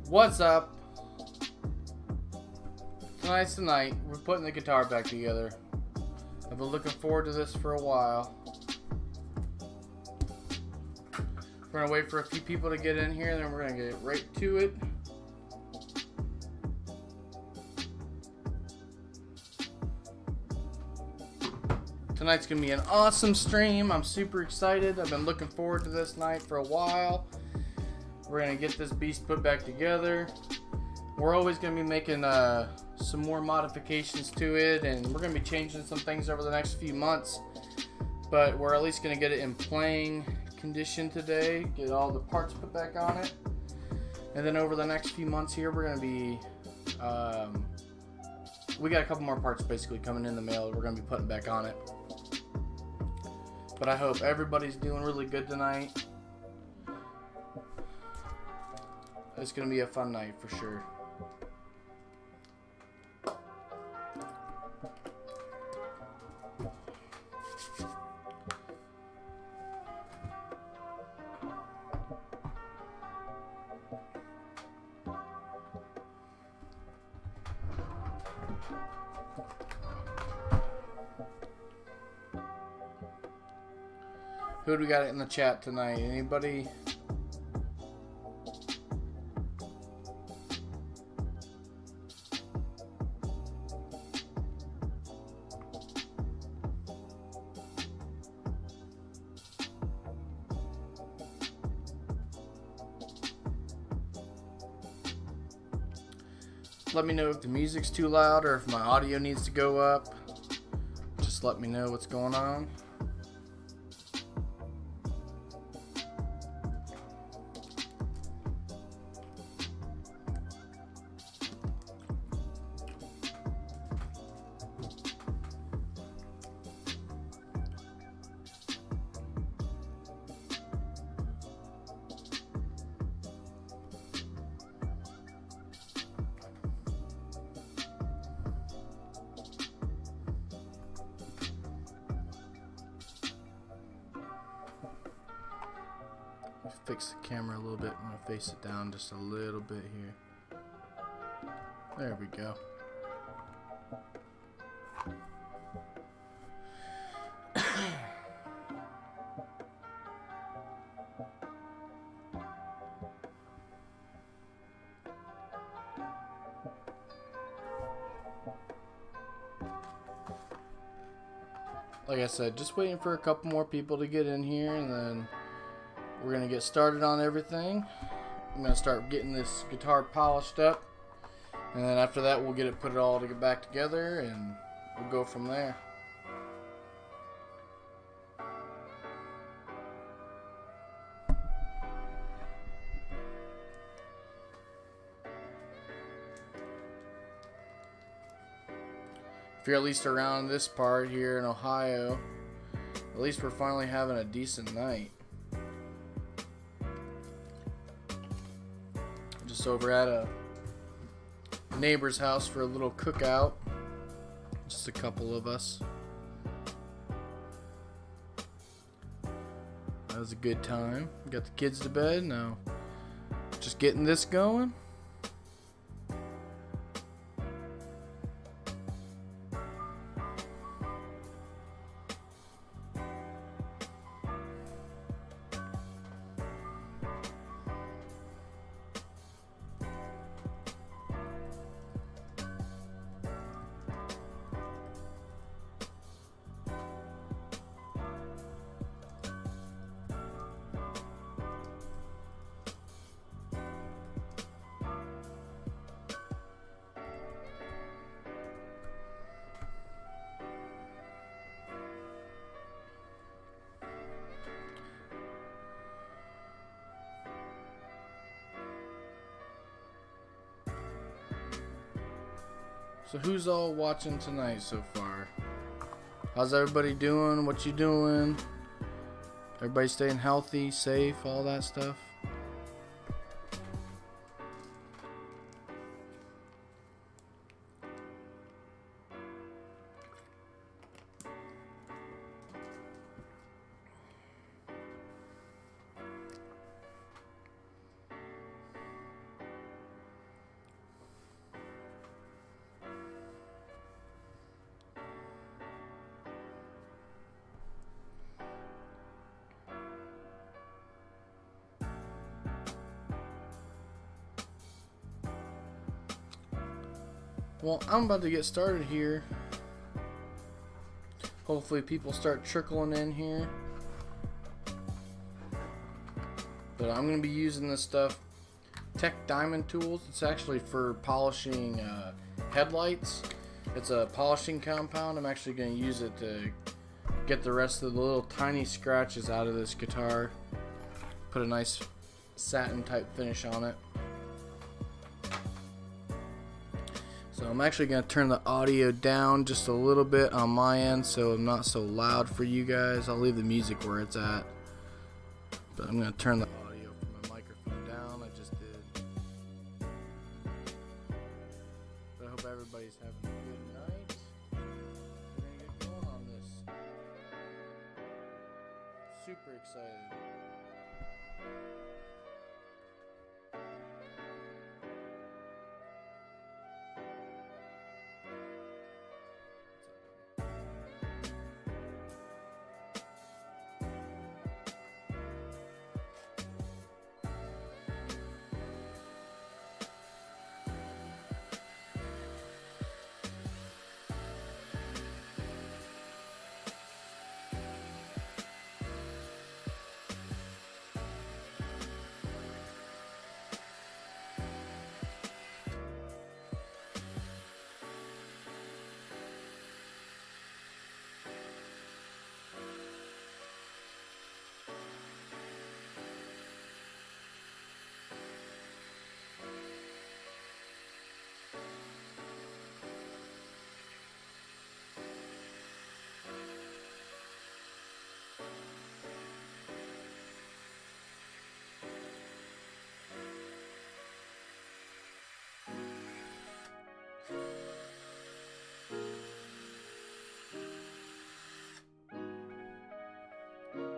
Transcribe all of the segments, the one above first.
What's up? Tonight's the night. We're putting the guitar back together. I've been looking forward to this for a while. We're gonna wait for a few people to get in here, and then we're gonna get right to it. Tonight's gonna be an awesome stream. I'm super excited. I've been looking forward to this night for a while. We're gonna get this beast put back together. We're always gonna be making some more modifications to it, and we're gonna be changing some things over the next few months. But we're at least gonna get it in playing condition today. Get all the parts put back on it, and then over the next few months here, we're gonna be we got a couple more parts basically coming in the mail. We're gonna be putting back on it. But I hope everybody's doing really good tonight. It's gonna be a fun night for sure. Who do we got in the chat tonight? Anybody? Let me know if the music's too loud or if my audio needs to go up. Just let me know what's going on. Fix the camera a little bit. I'm going to face it down just a little bit here. There we go. Like I said, just waiting for a couple more people to get in here, and then we're going to get started on everything. I'm going to start getting this guitar polished up. And then after that, we'll put it all back together, and we'll go from there. If you're at least around this part here in Ohio, at least we're finally having a decent night. Over at a neighbor's house for a little cookout. Just a couple of us. That was a good time. Got the kids to bed. Now just getting this going. So who's all watching tonight so far? How's everybody doing? What you doing? Everybody staying healthy, safe, all that stuff? Well, I'm about to get started here. Hopefully people start trickling in here. But I'm going to be using this stuff, Tech Diamond Tools. It's actually for polishing headlights. It's a polishing compound. I'm actually going to use it to get the rest of the little tiny scratches out of this guitar. Put a nice satin type finish on it. So I'm actually going to turn the audio down just a little bit on my end so I'm not so loud for you guys. I'll leave the music where it's at. But I'm going to turn the audio from my microphone down. I just did. But I hope everybody's having a good night. We're going to get going on this. Super excited.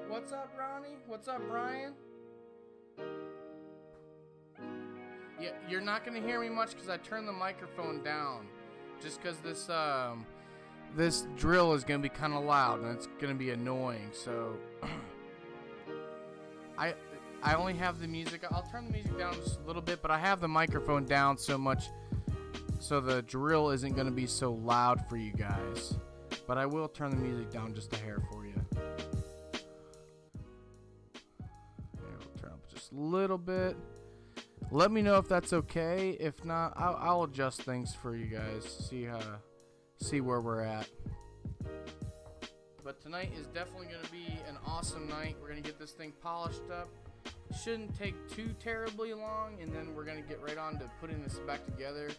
What's up, Ronnie? What's up, Brian? Yeah, you're not gonna hear me much because I turned the microphone down. Just because this drill is gonna be kind of loud and it's gonna be annoying. So I only have the music. I'll turn the music down just a little bit, but I have the microphone down so much so the drill isn't gonna be so loud for you guys. But I will turn the music down just a hair for you. A little bit. Let me know if that's okay. If not, I'll adjust things for you guys. See where we're at. But tonight is definitely going to be an awesome night. We're going to get this thing polished up. Shouldn't take too terribly long, and then we're going to get right on to putting this back together.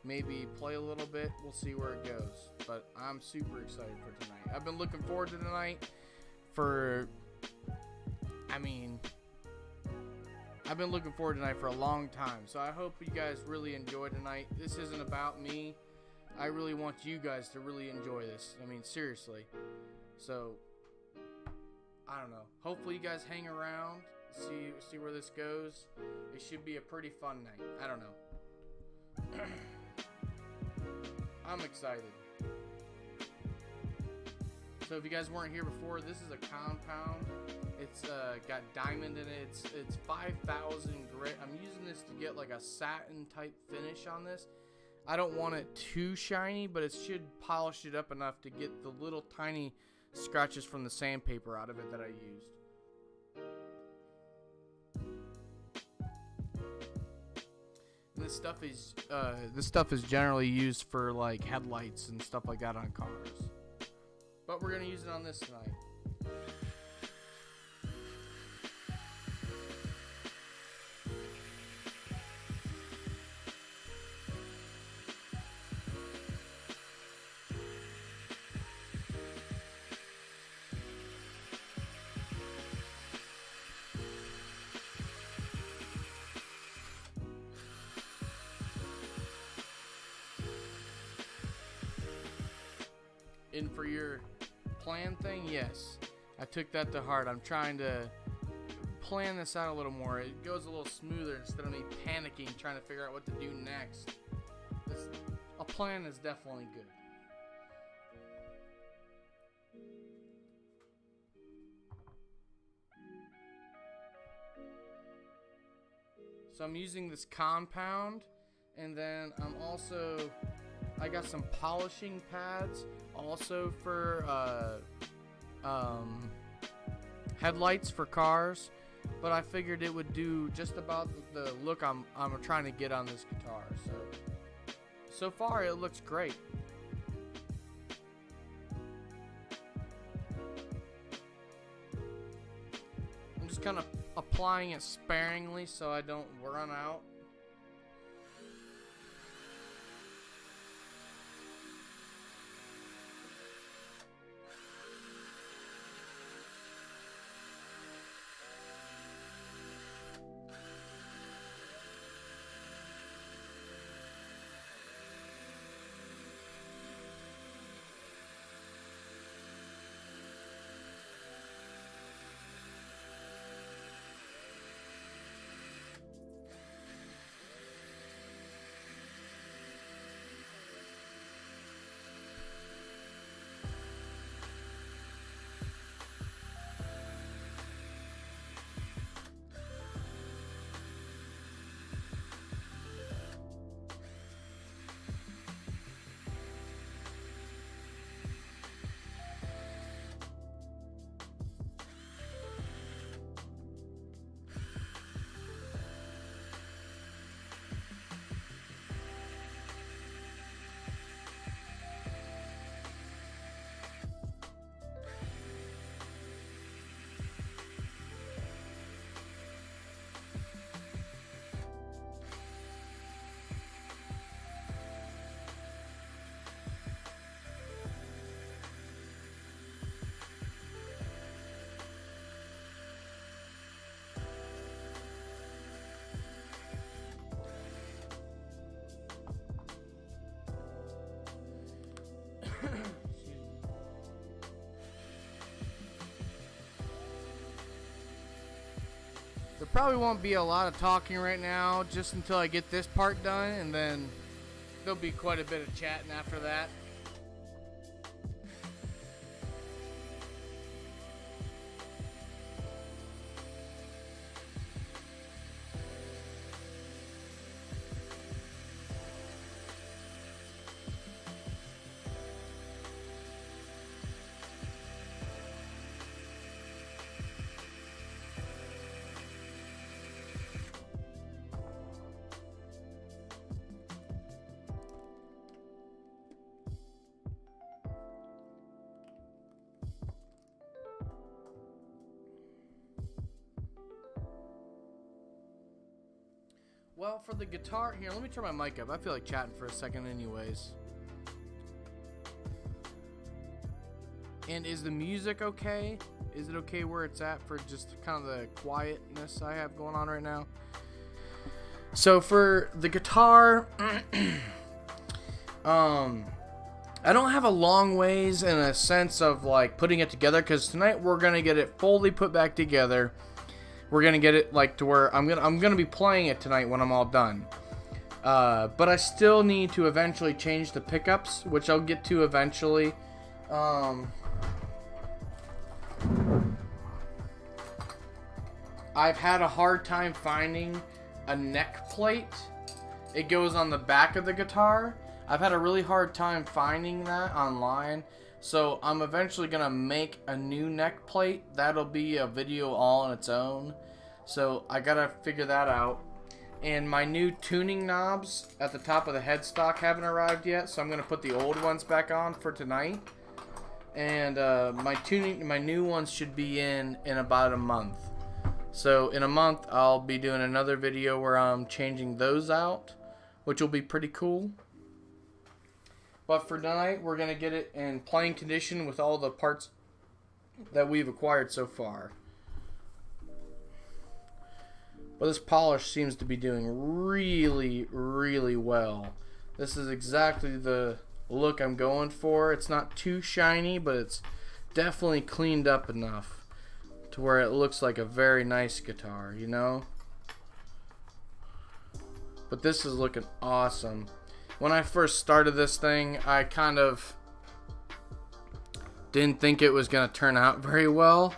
Maybe play a little bit. We'll see where it goes. But I'm super excited for tonight. I've been looking forward to tonight I've been looking forward to tonight for a long time, so I hope you guys really enjoy tonight. This isn't about me. I really want you guys to really enjoy this. I mean, seriously. So, I don't know. Hopefully you guys hang around, see where this goes. It should be a pretty fun night. I don't know. I'm excited. So if you guys weren't here before, this is a compound. It's got diamond in it. It's 5,000 grit. I'm using this to get like a satin type finish on this. I don't want it too shiny, but it should polish it up enough to get the little tiny scratches from the sandpaper out of it that I used. And this stuff is generally used for like headlights and stuff like that on cars. But we're gonna use it on this tonight. And for your plan thing, yes, I took that to heart. I'm trying to plan this out a little more. It goes a little smoother instead of me panicking trying to figure out what to do next. A plan is definitely good. So I'm using this compound, and then I'm also I got some polishing pads also for headlights for cars, but I figured it would do just about the look I'm trying to get on this guitar. So far it looks great. I'm just kind of applying it sparingly so I don't run out. There probably won't be a lot of talking right now, just until I get this part done, and then there'll be quite a bit of chatting after that. Well, for the guitar, here, let me turn my mic up. I feel like chatting for a second anyways. And is the music okay? Is it okay where it's at for just kind of the quietness I have going on right now? So for the guitar, I don't have a long ways in a sense of like putting it together, because tonight we're gonna get it fully put back together. We're gonna get it like to where I'm gonna be playing it tonight when I'm all done. But I still need to eventually change the pickups, which I'll get to eventually. I've had a hard time finding a neck plate. It goes on the back of the guitar. I've had a really hard time finding that online. So I'm eventually going to make a new neck plate. That'll be a video all on its own. So I got to figure that out. And my new tuning knobs at the top of the headstock haven't arrived yet. So I'm going to put the old ones back on for tonight. And my new ones should be in about a month. So in a month I'll be doing another video where I'm changing those out, which will be pretty cool. But for tonight, we're going to get it in playing condition with all the parts that we've acquired so far. But this polish seems to be doing really, really well. This is exactly the look I'm going for. It's not too shiny, but it's definitely cleaned up enough to where it looks like a very nice guitar, you know? But this is looking awesome. When I first started this thing, I kind of didn't think it was going to turn out very well.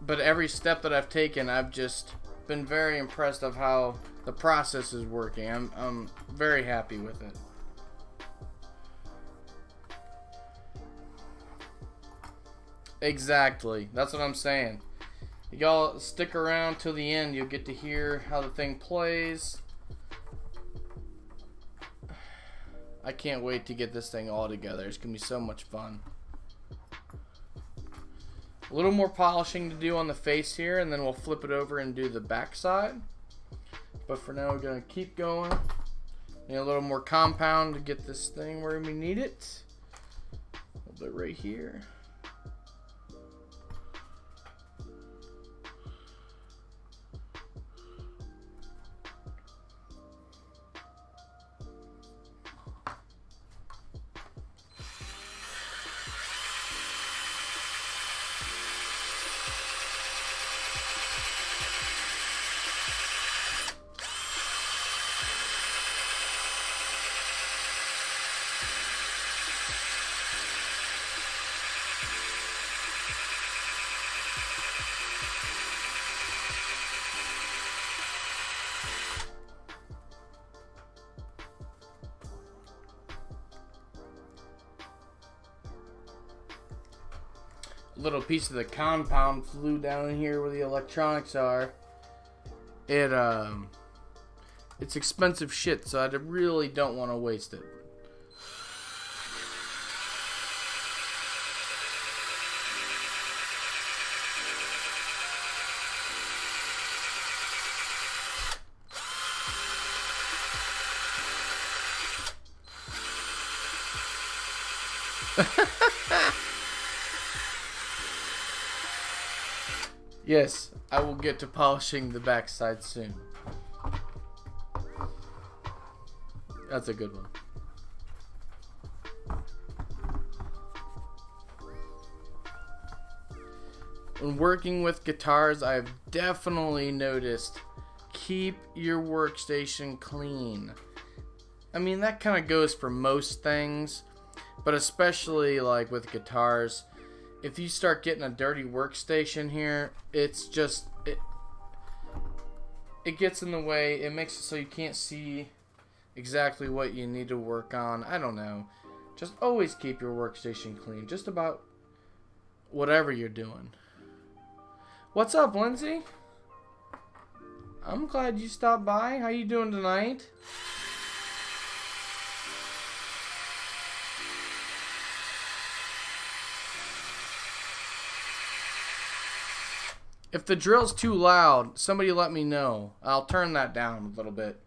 But every step that I've taken, I've just been very impressed of how the process is working. I'm very happy with it. Exactly. That's what I'm saying. Y'all stick around till the end. You'll get to hear how the thing plays. I can't wait to get this thing all together. It's going to be so much fun. A little more polishing to do on the face here, and then we'll flip it over and do the back side. But for now, we're going to keep going. Need a little more compound to get this thing where we need it. A little bit right here. Little piece of the compound flew down in here where the electronics are. It's expensive shit, so I really don't want to waste it. Yes, I will get to polishing the backside soon. That's a good one. When working with guitars, I've definitely noticed keep your workstation clean. I mean, that kind of goes for most things, but especially like with guitars. If you start getting a dirty workstation here, it's just it gets in the way. It makes it so you can't see exactly what you need to work on. I don't know. Just always keep your workstation clean. Just about whatever you're doing. What's up, Lindsay? I'm glad you stopped by. How you doing tonight? If the drill's too loud, somebody let me know. I'll turn that down a little bit.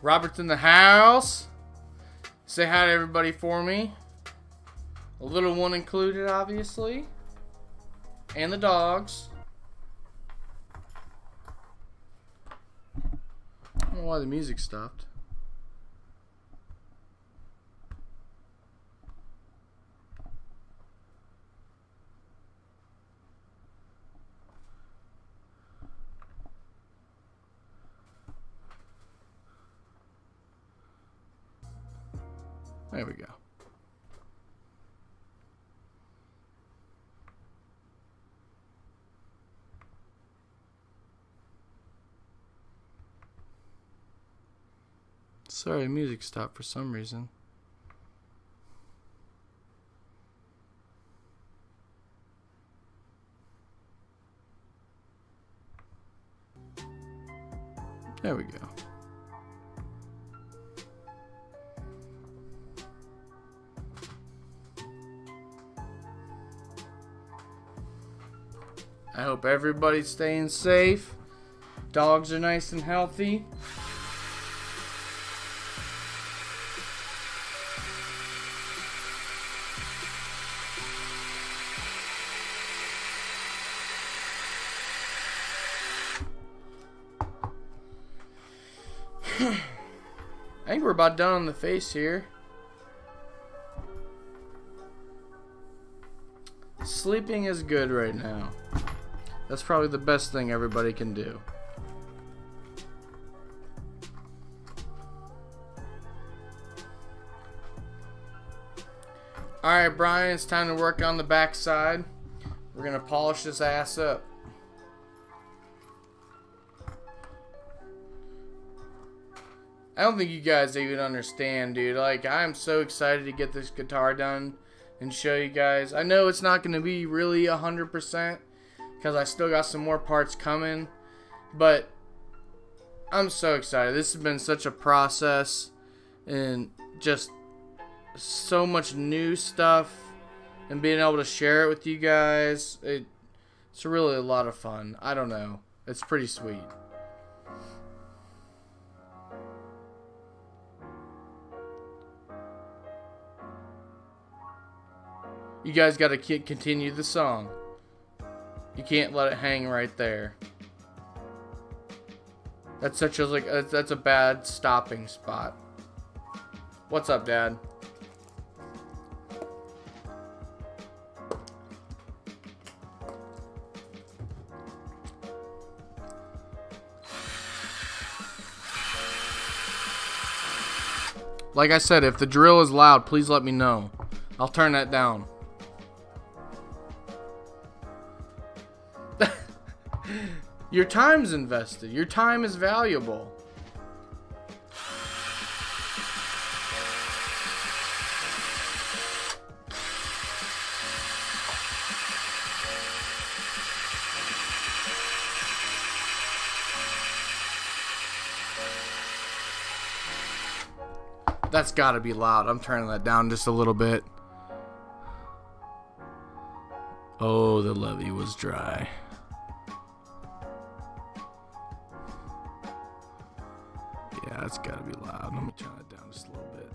Robert's in the house. Say hi to everybody for me. A little one included, obviously. And the dogs. I don't know why the music stopped. There we go. Sorry, music stopped for some reason. There we go. I hope everybody's staying safe. Dogs are nice and healthy. I think we're about done on the face here. Sleeping is good right now. That's probably the best thing everybody can do. Alright, Brian, it's time to work on the back side. We're gonna polish this ass up. I don't think you guys even understand, dude. Like, I'm so excited to get this guitar done and show you guys. I know it's not gonna be really 100% because I still got some more parts coming, but I'm so excited. This has been such a process and just so much new stuff, and being able to share it with you guys, it's really a lot of fun. I don't know, it's pretty sweet. You guys got to continue the song. You can't let it hang right there. That's such a that's a bad stopping spot. What's up, Dad? Like I said, if the drill is loud, please let me know. I'll turn that down. Your time's invested. Your time is valuable. That's gotta be loud. I'm turning that down just a little bit. Oh, the levee was dry. Yeah, that's gotta be loud. Let me turn it down just a little bit.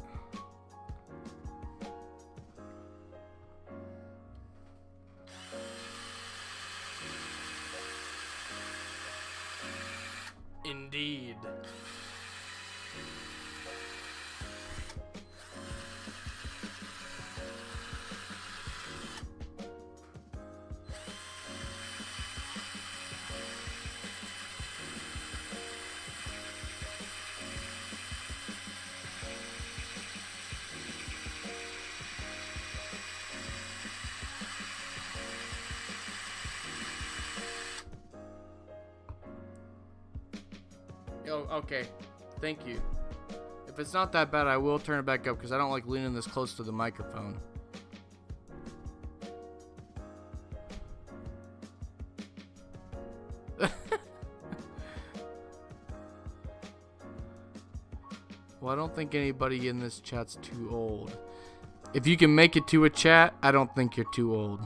Indeed. Oh, okay. Thank you. If it's not that bad, I will turn it back up because I don't like leaning this close to the microphone. Well, I don't think anybody in this chat's too old. If you can make it to a chat, I don't think you're too old.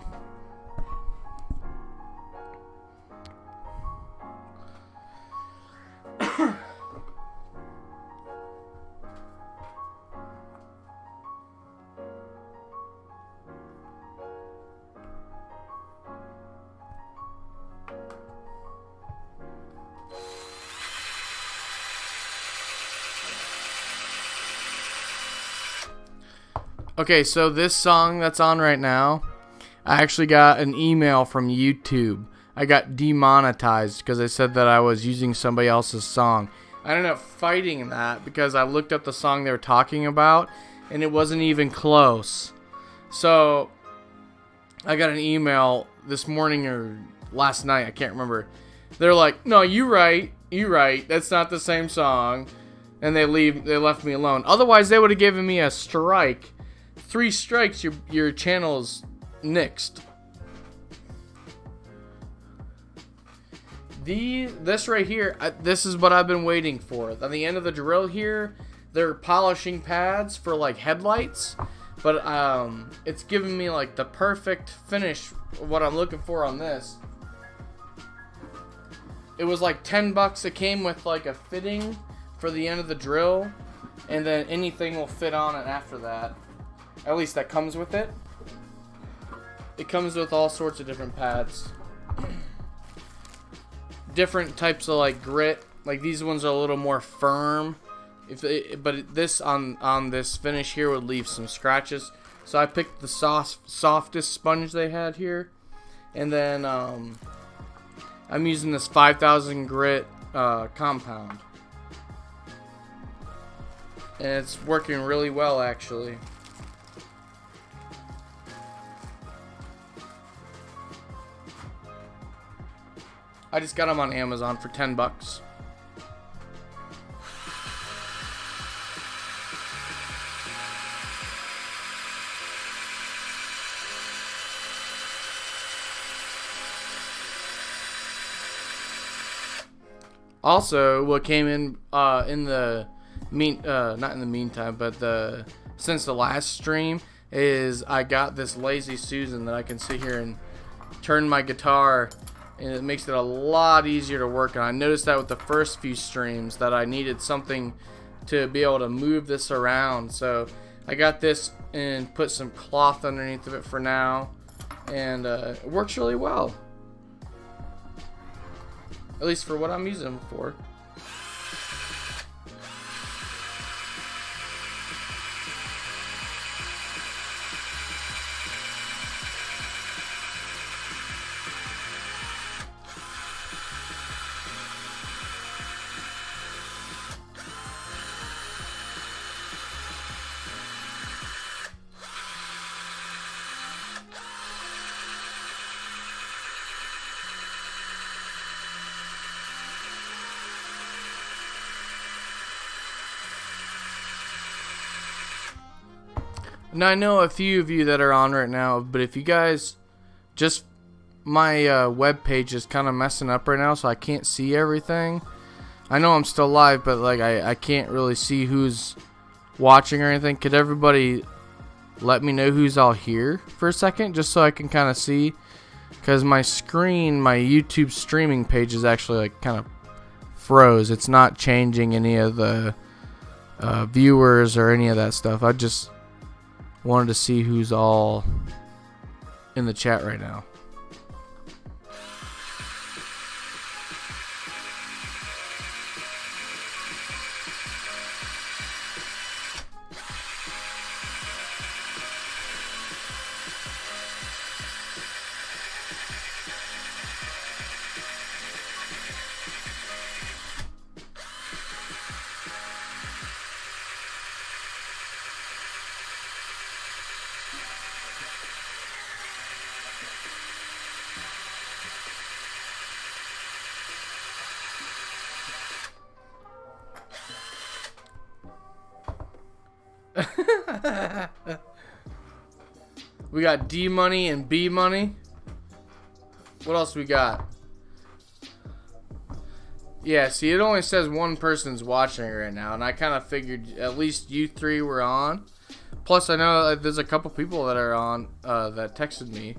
Okay, so this song that's on right now, I actually got an email from YouTube. I got demonetized because they said that I was using somebody else's song. I ended up fighting that because I looked up the song they were talking about and it wasn't even close. So I got an email this morning or last night, I can't remember. They're like, "No, you're right. That's not the same song." And they left me alone. Otherwise, they would have given me a strike. 3 strikes, your channel's nixed. This right here, this is what I've been waiting for. On the end of the drill here, they're polishing pads for like headlights, but it's giving me like the perfect finish. What I'm looking for on this. It was like $10. It came with like a fitting for the end of the drill, and then anything will fit on it after that. At least that comes with it. It comes with all sorts of different pads. Different types of like grit. Like these ones are a little more firm. But this on this finish here would leave some scratches. So I picked the softest sponge they had here, and then I'm using this 5,000 grit compound, and it's working really well actually. I just got them on Amazon for $10. Also, what came in the not in the meantime, but since the last stream is I got this Lazy Susan that I can sit here and turn my guitar, and it makes it a lot easier to work on. I noticed that with the first few streams that I needed something to be able to move this around, so I got this and put some cloth underneath of it for now, and it works really well. At least for what I'm using them for. Now, I know a few of you that are on right now, but if you guys just, my web page is kind of messing up right now, so I can't see everything. I know I'm still live, but like I can't really see who's watching or anything. Could everybody let me know who's all here for a second, just so I can kind of see? Because my screen, my YouTube streaming page is actually like kind of froze. It's not changing any of the viewers or any of that stuff. I just wanted to see who's all in the chat right now. We got D money and B money. What else we got? Yeah, see, it only says one person's watching right now, and I kind of figured at least you three were on. Plus, I know there's a couple people that are on that texted me.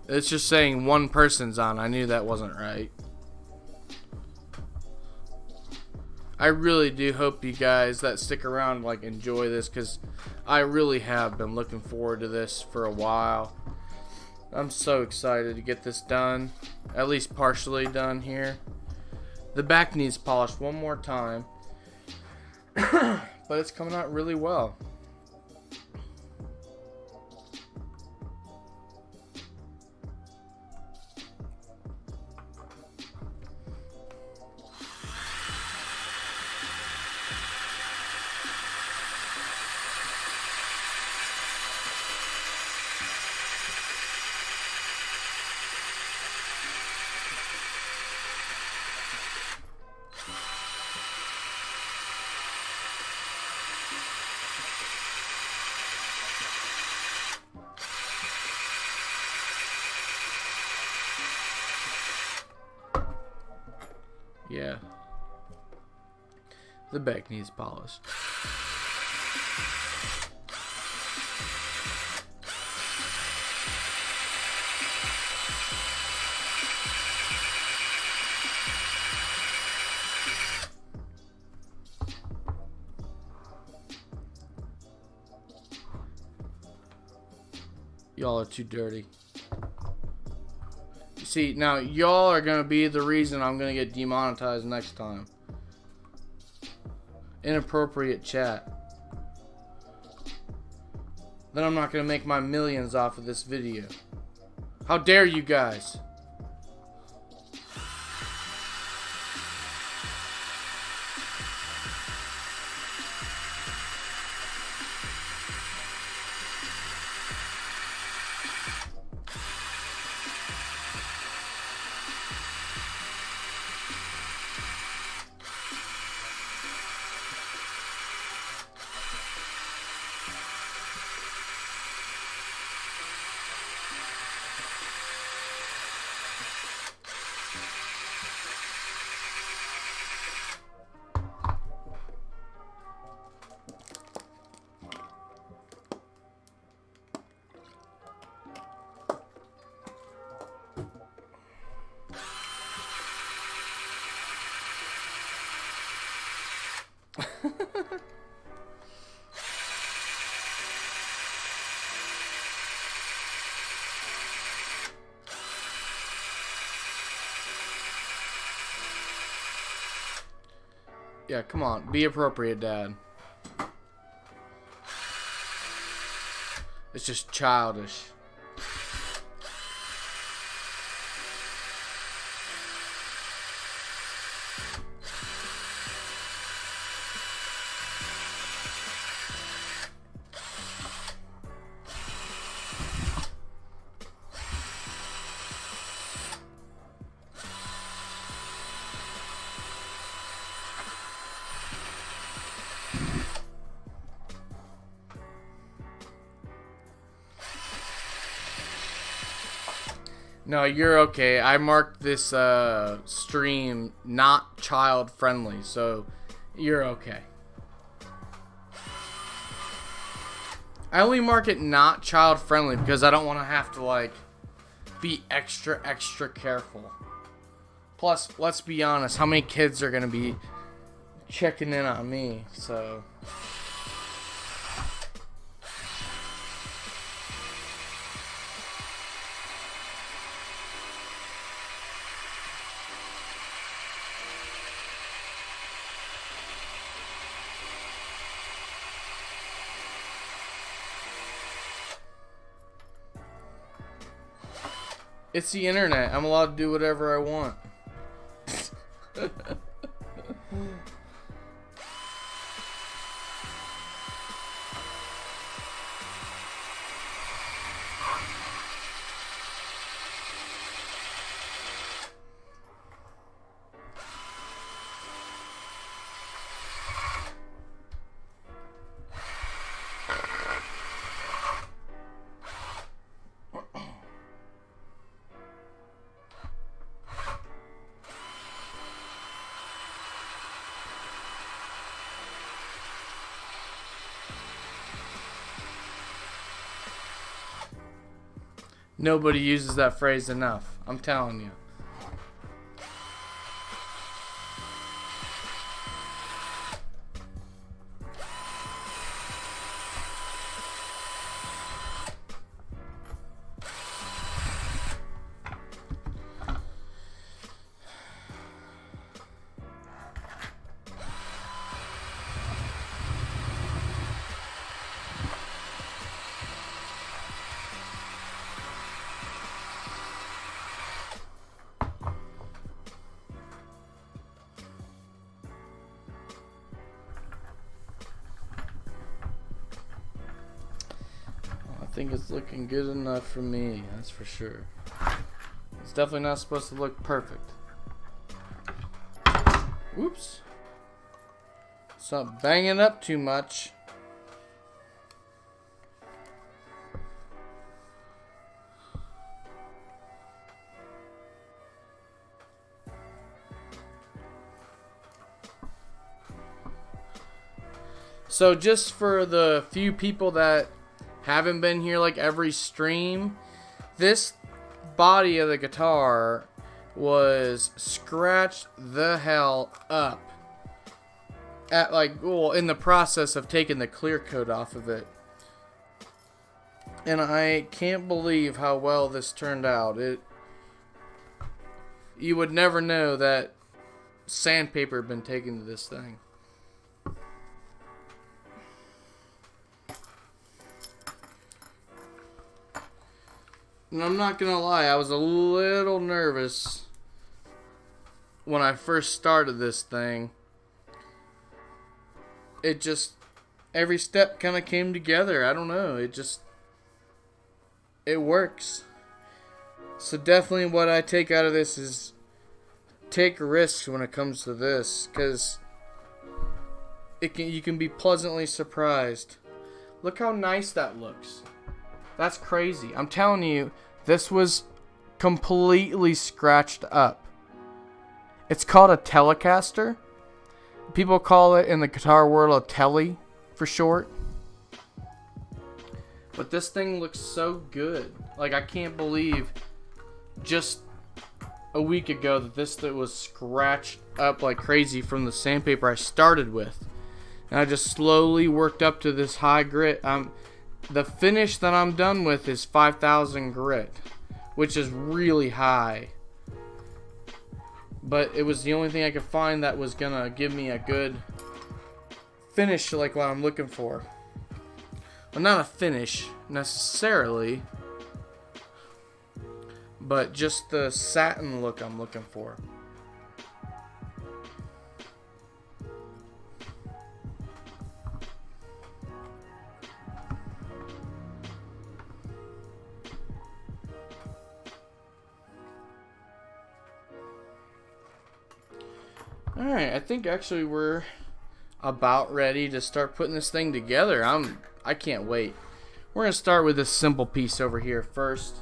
It's just saying one person's on. I knew that wasn't right. I really do hope you guys that stick around like enjoy this, because I really have been looking forward to this for a while. I'm so excited to get this done, at least partially done here. The back needs polished one more time, but it's coming out really well. Yeah. The back needs polished. Y'all are too dirty. See, now y'all are gonna be the reason I'm gonna get demonetized next time. inappropriate chat, then I'm not going to make my millions off of this video. How dare you guys? Yeah, come on. Be appropriate, Dad. It's just childish. No, you're okay. I marked this stream not child friendly, so you're okay. I only mark it not child friendly because I don't want to have to like be extra careful. Plus, let's be honest, how many kids are going to be checking in on me, so... It's the internet. I'm allowed to do whatever I want. Nobody uses that phrase enough. I'm telling you. I think it's looking good enough for me, that's for sure. It's definitely not supposed to look perfect. Whoops. It's not banging up too much. So just for the few people that haven't been here like every stream, this body of the guitar was scratched the hell up at in the process of taking the clear coat off of it. And I can't believe how well this turned out. You would never know that sandpaper had been taken to this thing. And I'm not gonna lie, I was a little nervous when I first started this thing. It just, every step kind of came together. I don't know. It works. So definitely what I take out of this is take risks when it comes to this, because you can be pleasantly surprised. Look how nice that looks. That's crazy. I'm telling you, this was completely scratched up. It's called a telecaster. People call it in the guitar world a tele for short. But this thing looks so good. Like, I can't believe just a week ago that this thing was scratched up like crazy from the sandpaper I started with. And I just slowly worked up to this high grit. The finish that I'm done with is 5,000 grit, which is really high. But it was the only thing I could find that was gonna give me a good finish like what I'm looking for. Well, not a finish necessarily, but just the satin look I'm looking for. Alright, I think actually we're about ready to start putting this thing together. I can't wait. We're going to start with this simple piece over here first.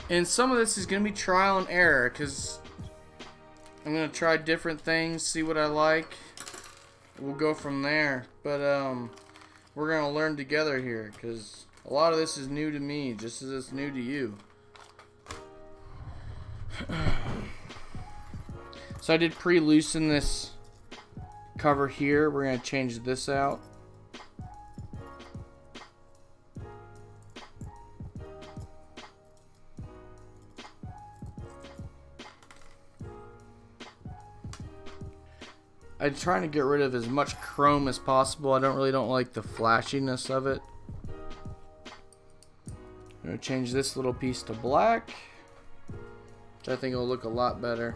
And some of this is going to be trial and error, because I'm going to try different things, see what I like. We'll go from there. But we're going to learn together here, because a lot of this is new to me, just as it's new to you. So I did pre-loosen this cover here. We're going to change this out. I'm trying to get rid of as much chrome as possible. I don't like the flashiness of it. I'm going to change this little piece to black, which I think will look a lot better.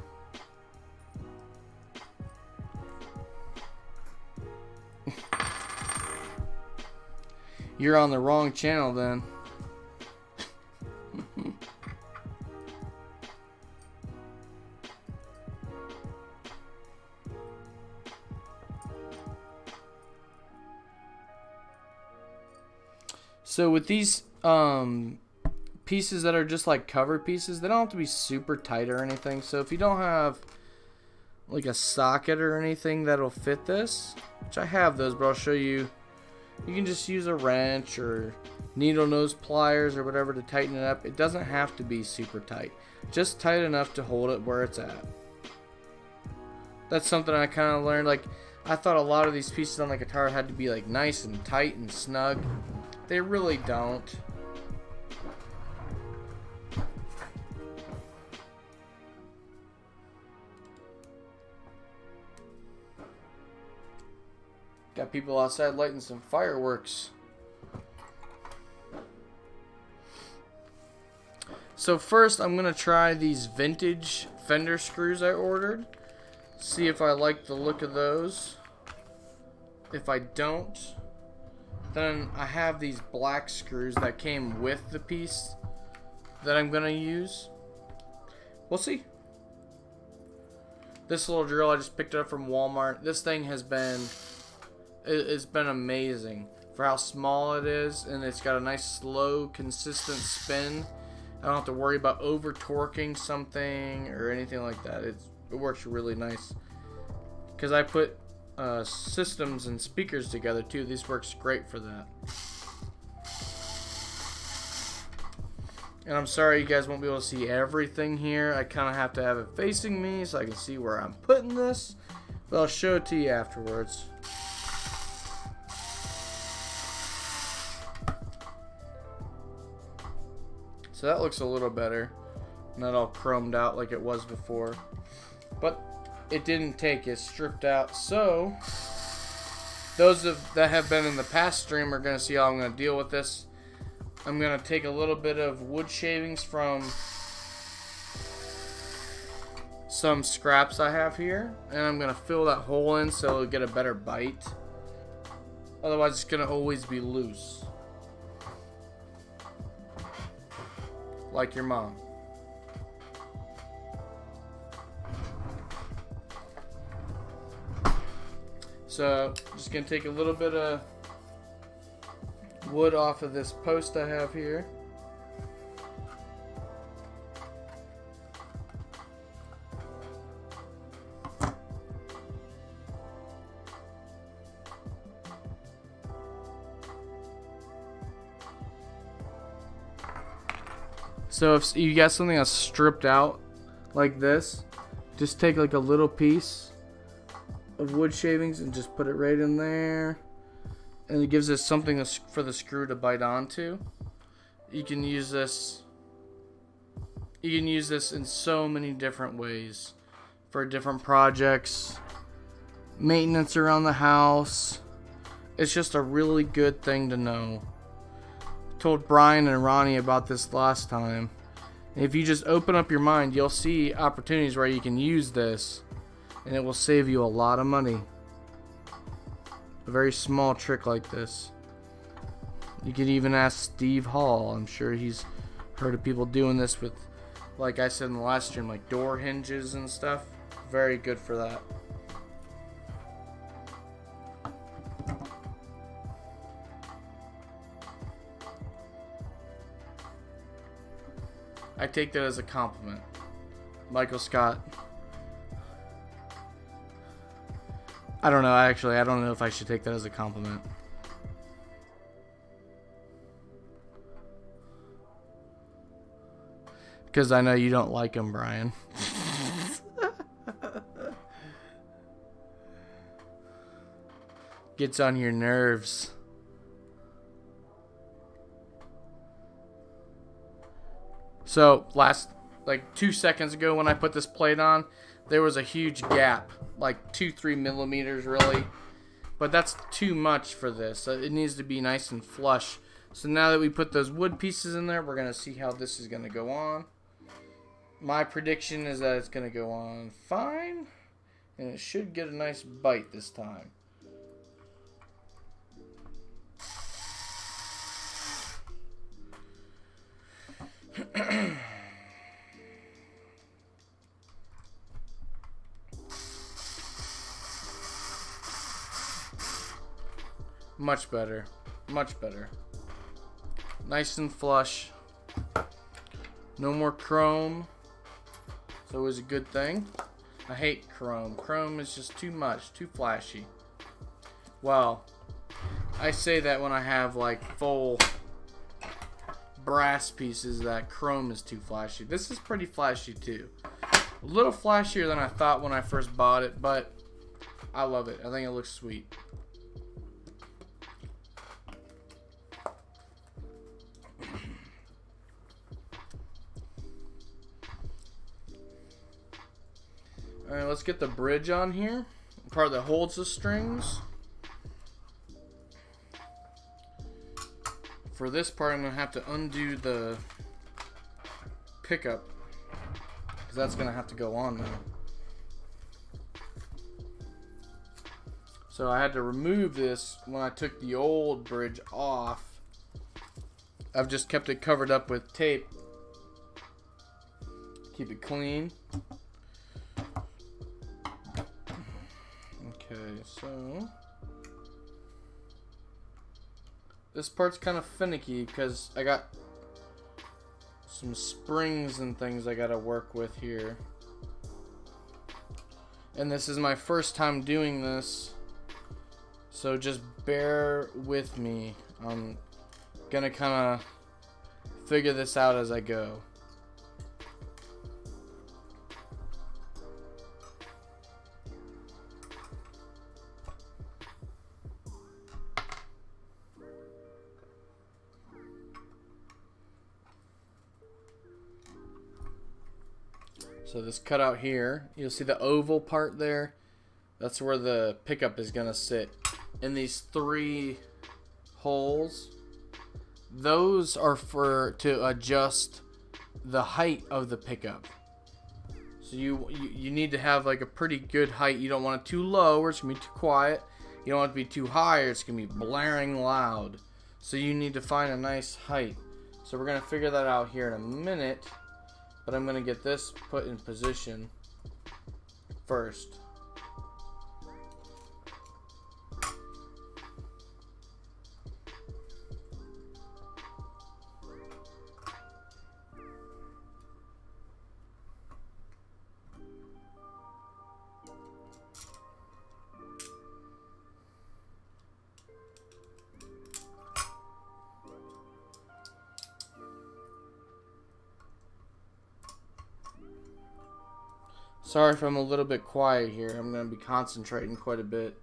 You're on the wrong channel then. So with these pieces that are just like cover pieces, they don't have to be super tight or anything. So if you don't have like a socket or anything that'll fit this, which I have those, but I'll show you. You can just use a wrench or needle nose pliers or whatever to tighten it up. It doesn't have to be super tight, just tight enough to hold it where it's at. That's something I kind of learned. Like, I thought a lot of these pieces on the guitar had to be like nice and tight and snug. They really don't. Got people outside lighting some fireworks. So first I'm going to try these vintage fender screws I ordered. See if I like the look of those. If I don't, then I have these black screws that came with the piece that I'm going to use. We'll see. This little drill, I just picked it up from Walmart. This thing has been... It's been amazing for how small it is, and it's got a nice slow consistent spin. I don't have to worry about over torquing something or anything like that. It works really nice because I put systems and speakers together too. This works great for that. And I'm sorry you guys won't be able to see everything here. I kind of have to have it facing me so I can see where I'm putting this, but I'll show it to you afterwards. So that looks a little better, not all chromed out like it was before. But it didn't take. It stripped out. So those that have been in the past stream are going to see how I'm going to deal with this. I'm going to take a little bit of wood shavings from some scraps I have here, and I'm going to fill that hole in so it'll get a better bite. Otherwise it's going to always be loose. Like your mom. So, just going to take a little bit of wood off of this post I have here. So if you got something that's stripped out like this, just take like a little piece of wood shavings and just put it right in there, and it gives us something for the screw to bite onto. You can use this in so many different ways for different projects, maintenance around the house. It's just a really good thing to know. Told Brian and Ronnie about this last time. If you just open up your mind, you'll see opportunities where you can use this, and it will save you a lot of money. A very small trick like this. You could even ask Steve Hall. I'm sure he's heard of people doing this with, like I said in the last stream, like door hinges and stuff. Very good for that. I take that as a compliment. Michael Scott. I don't know, actually. I don't know if I should take that as a compliment. Because I know you don't like him, Brian. Gets on your nerves. So, like 2 seconds ago when I put this plate on, there was a huge gap, like 2-3 millimeters really. But that's too much for this. It needs to be nice and flush. So now that we put those wood pieces in there, we're going to see how this is going to go on. My prediction is that it's going to go on fine, and it should get a nice bite this time. Much better. Much better. Nice and flush. No more chrome. It's always a good thing. I hate chrome. Chrome is just too much. Too flashy. Well, I say that when I have like full brass pieces, that chrome is too flashy. This is pretty flashy too. A little flashier than I thought when I first bought it, but I love it. I think it looks sweet. Alright, let's get the bridge on here. The part that holds the strings. For this part, I'm going to have to undo the pickup, because that's going to have to go on now. So I had to remove this when I took the old bridge off. I've just kept it covered up with tape. Keep it clean. Okay, so this part's kind of finicky because I got some springs and things I gotta work with here. And this is my first time doing this, so just bear with me. I'm gonna kind of figure this out as I go. So this cutout here, you'll see the oval part there. That's where the pickup is gonna sit. In these 3 holes, those are to adjust the height of the pickup. So you need to have like a pretty good height. You don't want it too low or it's gonna be too quiet. You don't want it to be too high or it's gonna be blaring loud. So you need to find a nice height. So we're gonna figure that out here in a minute. But I'm gonna get this put in position first. Sorry if I'm a little bit quiet here. I'm going to be concentrating quite a bit.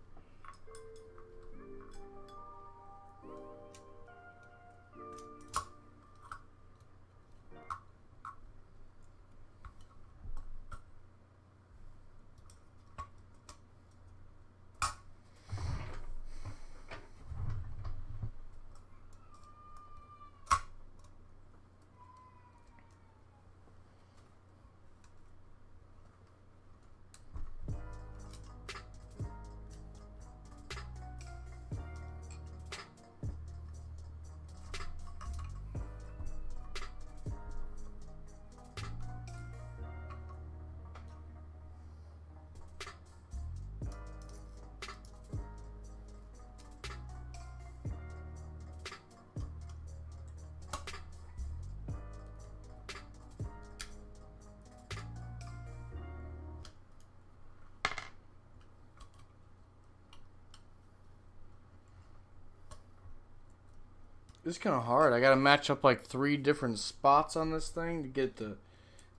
It's kind of hard. I got to match up like 3 different spots on this thing to get it to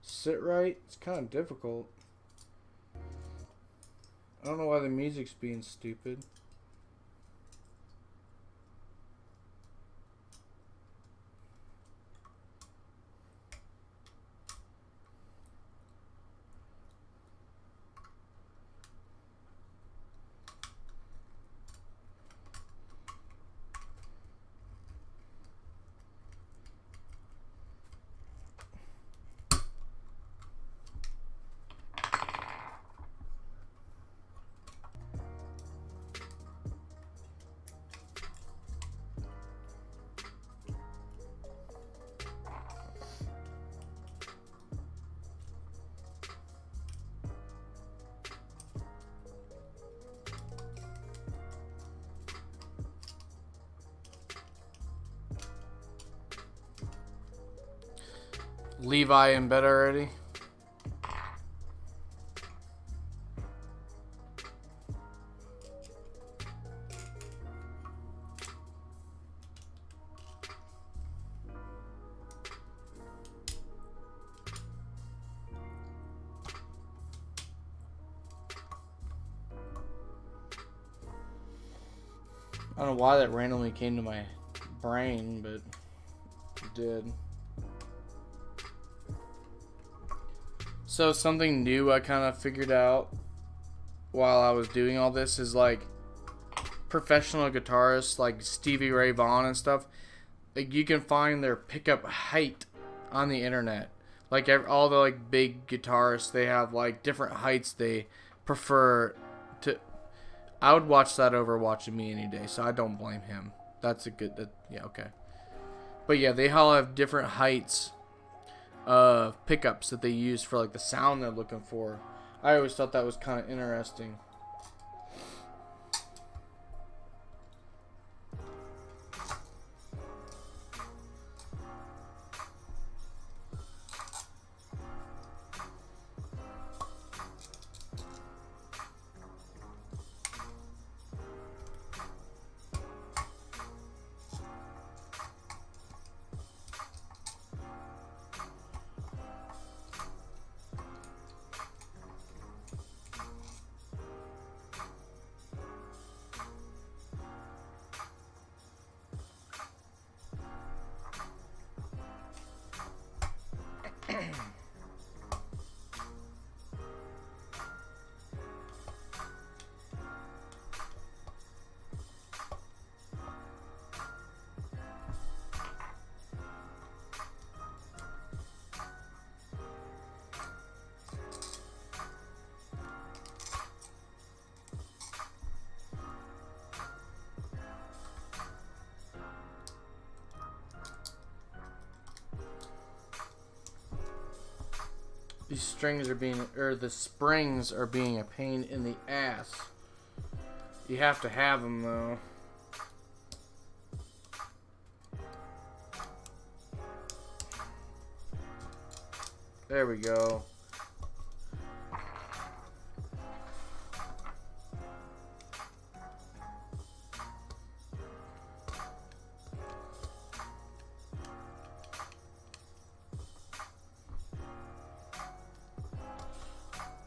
sit right. It's kind of difficult. I don't know why the music's being stupid. Levi in bed already? I don't know why that randomly came to my brain, but it did. So something new I kind of figured out while I was doing all this is like professional guitarists like Stevie Ray Vaughan and stuff, like you can find their pickup height on the internet. Like all the like big guitarists, they have like different heights they prefer to. I would watch that over watching me any day, so I don't blame him. That's a good, yeah, okay. But yeah, they all have different heights of pickups that they use for like the sound they're looking for. I always thought that was kind of interesting. These strings are being, or the springs are being a pain in the ass. You have to have them though. There we go.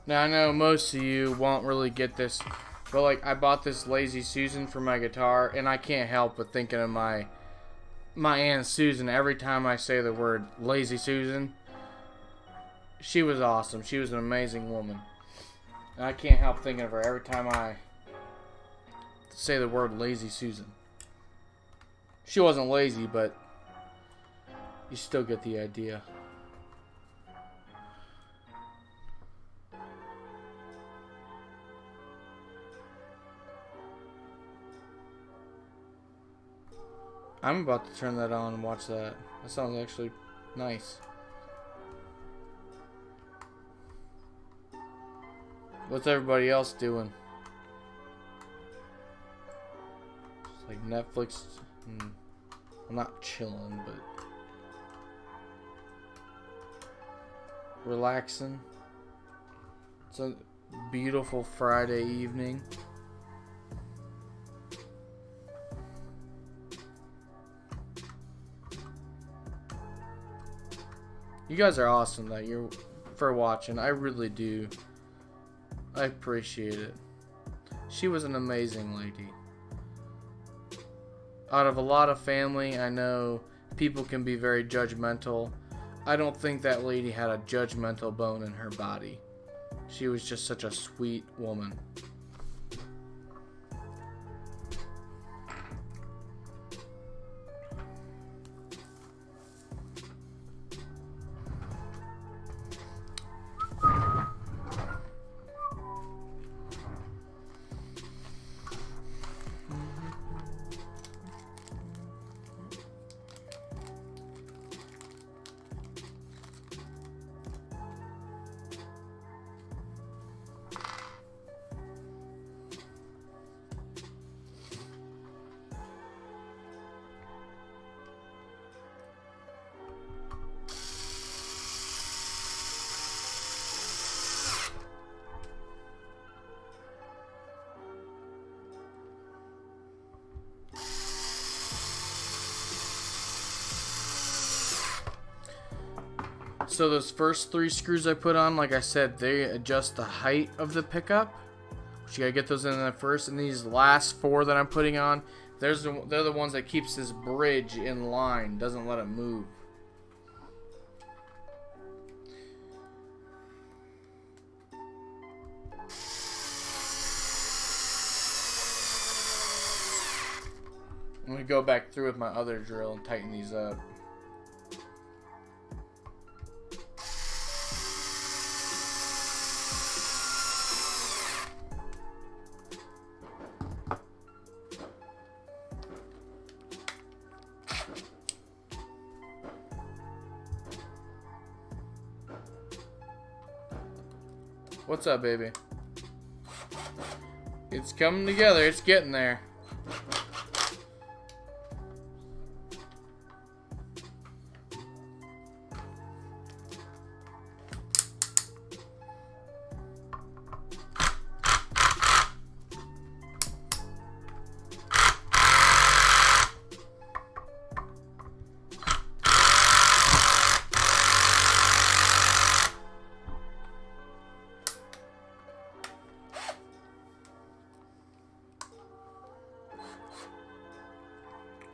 Now I know most of you won't really get this, but like I bought this Lazy Susan for my guitar, and I can't help but thinking of my Aunt Susan every time I say the word Lazy Susan. She was awesome. She was an amazing woman. And I can't help thinking of her every time I say the word Lazy Susan. She wasn't lazy, but you still get the idea. I'm about to turn that on and watch that. That sounds actually nice. What's everybody else doing? It's like Netflix. I'm not chilling, but relaxing. It's a beautiful Friday evening. You guys are awesome that you're for watching. I really do. I appreciate it. She was an amazing lady. Out of a lot of family, I know people can be very judgmental. I don't think that lady had a judgmental bone in her body. She was just such a sweet woman. So those first 3 screws I put on, like I said, they adjust the height of the pickup. But you gotta get those in there first. And these last 4 that I'm putting on, they're the ones that keeps this bridge in line, doesn't let it move. I'm gonna go back through with my other drill and tighten these up. What's up, baby? It's coming together. It's getting there.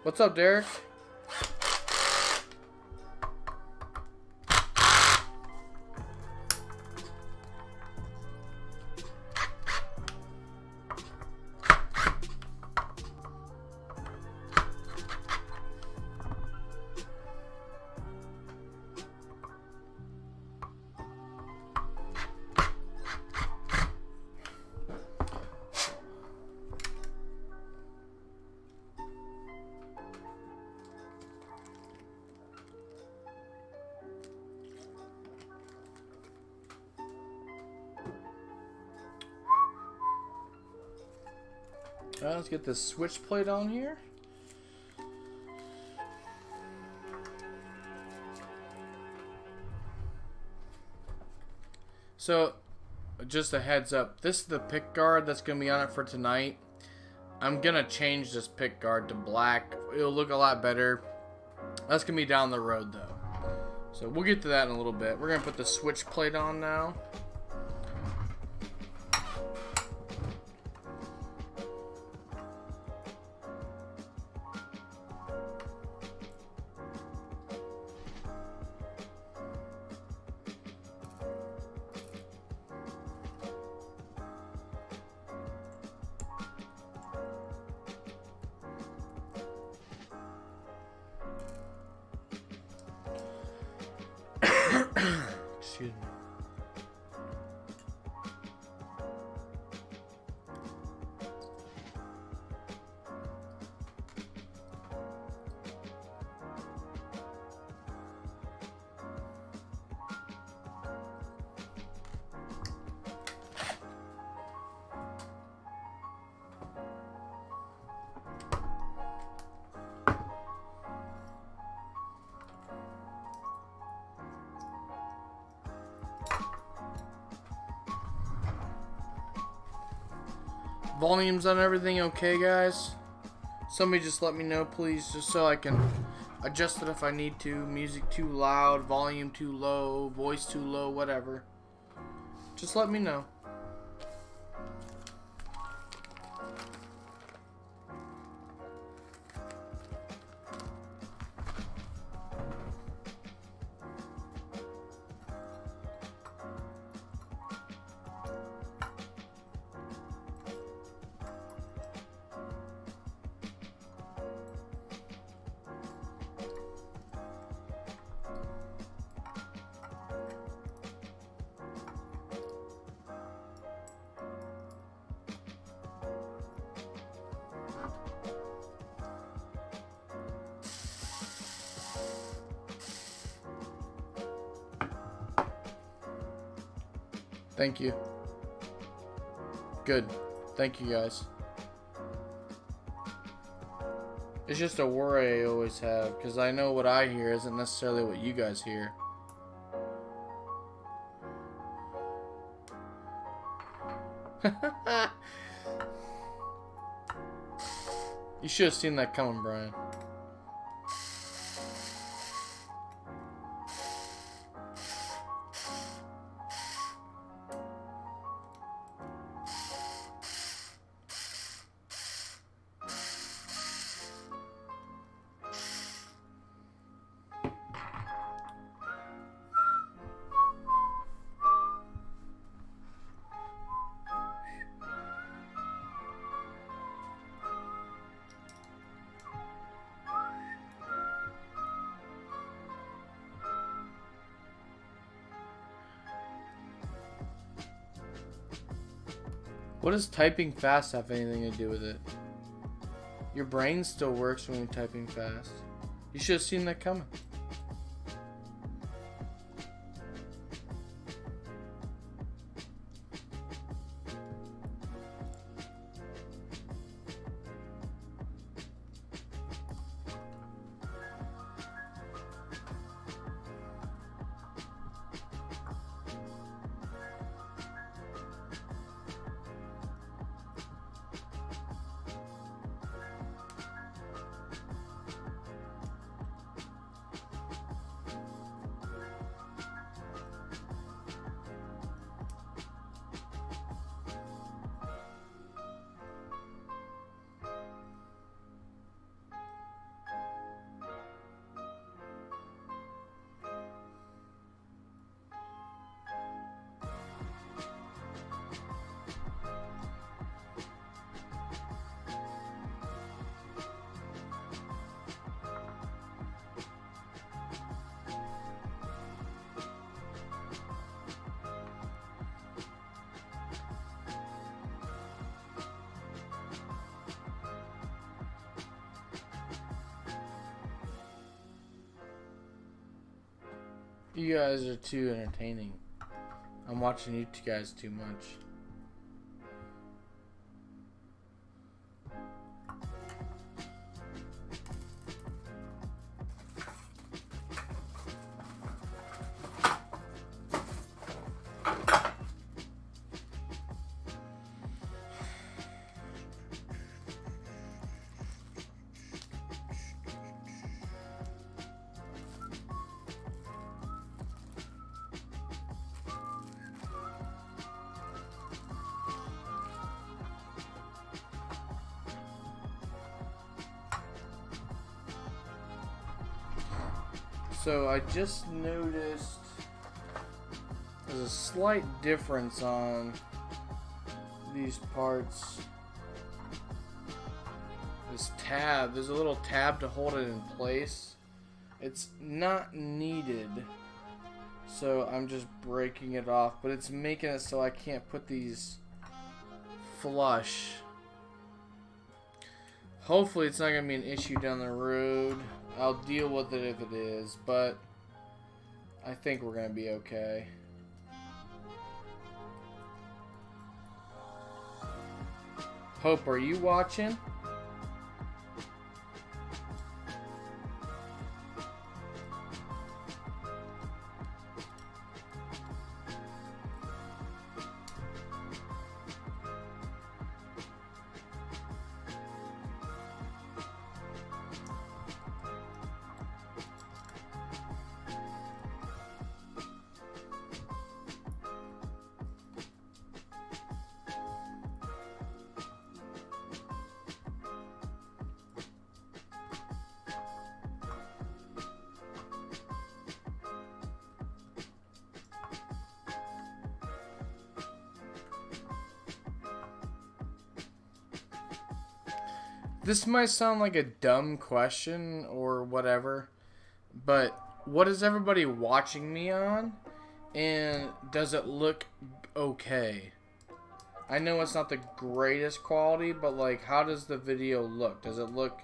What's up, Derek? Well, let's get this switch plate on here. So, just a heads up, this is the pick guard that's going to be on it for tonight. I'm going to change this pick guard to black. It'll look a lot better. That's going to be down the road though. So we'll get to that in a little bit. We're going to put the switch plate on now. Excuse me. Volumes on everything okay, guys? Somebody just let me know, please, just so I can adjust it if I need to. Music too loud, volume too low, voice too low, whatever. Just let me know. Thank you. Good. Thank you, guys. It's just a worry I always have, because I know what I hear isn't necessarily what you guys hear. You should have seen that coming, Brian. What does typing fast have anything to do with it? Your brain still works when you're typing fast. You should have seen that coming. You guys are too entertaining. I'm watching you guys too much. So I just noticed there's a slight difference on these parts. This tab, there's a little tab to hold it in place. It's not needed, so I'm just breaking it off, but it's making it so I can't put these flush. Hopefully it's not going to be an issue down the road. I'll deal with it if it is, but I think we're going to be okay. Hope, are you watching? This might sound like a dumb question or whatever, but what is everybody watching me on? And does it look okay? I know it's not the greatest quality, but like, how does the video look? Does it look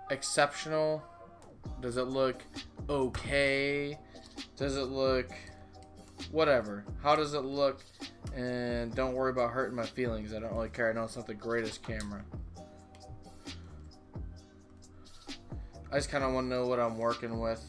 exceptional? Does it look okay? Does it look whatever? How does it look? And don't worry about hurting my feelings. I don't really care. I know it's not the greatest camera. I just kind of want to know what I'm working with.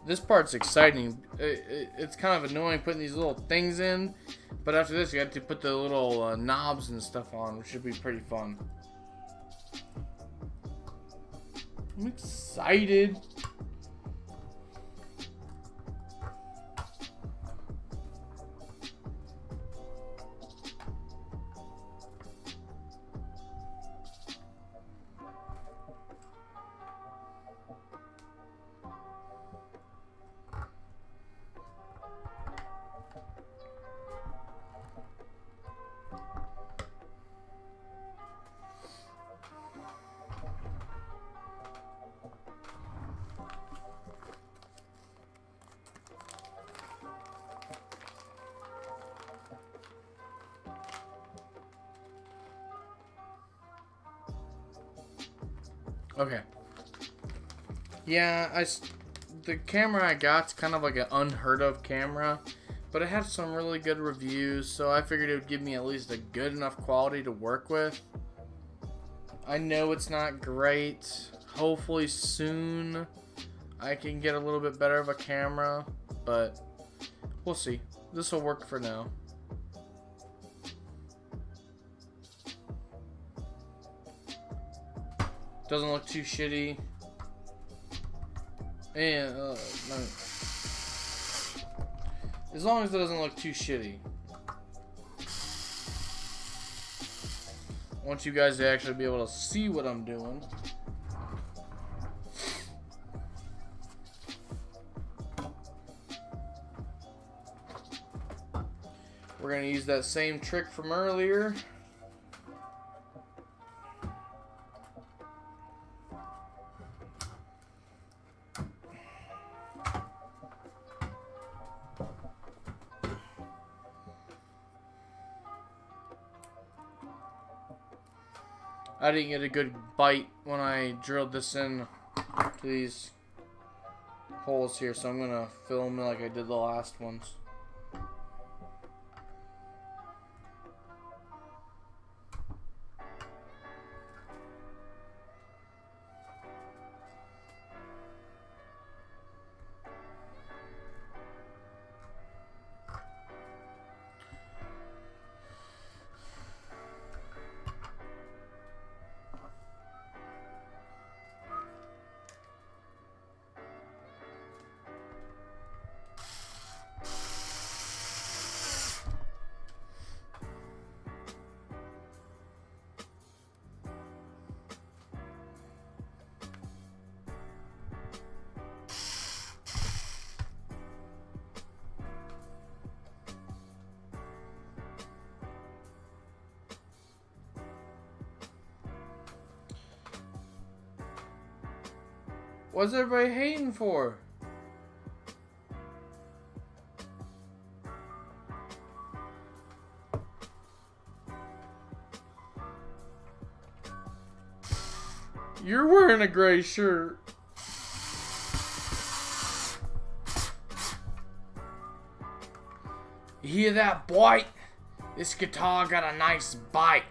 This part's exciting. It's kind of annoying putting these little things in, but after this you have to put the little knobs and stuff on, which should be pretty fun. I'm excited. Okay. Yeah, the camera I got's kind of like an unheard of camera, but it had some really good reviews, so I figured it would give me at least a good enough quality to work with. I know it's not great. Hopefully soon I can get a little bit better of a camera, but we'll see. This will work for now. Doesn't look too shitty. And as long as it doesn't look too shitty. I want you guys to actually be able to see what I'm doing. We're going to use that same trick from earlier. I didn't get a good bite when I drilled this in to these holes here, so I'm going to film it like I did the last ones. What's everybody hating for? You're wearing a gray shirt. You hear that, boy? This guitar got a nice bite.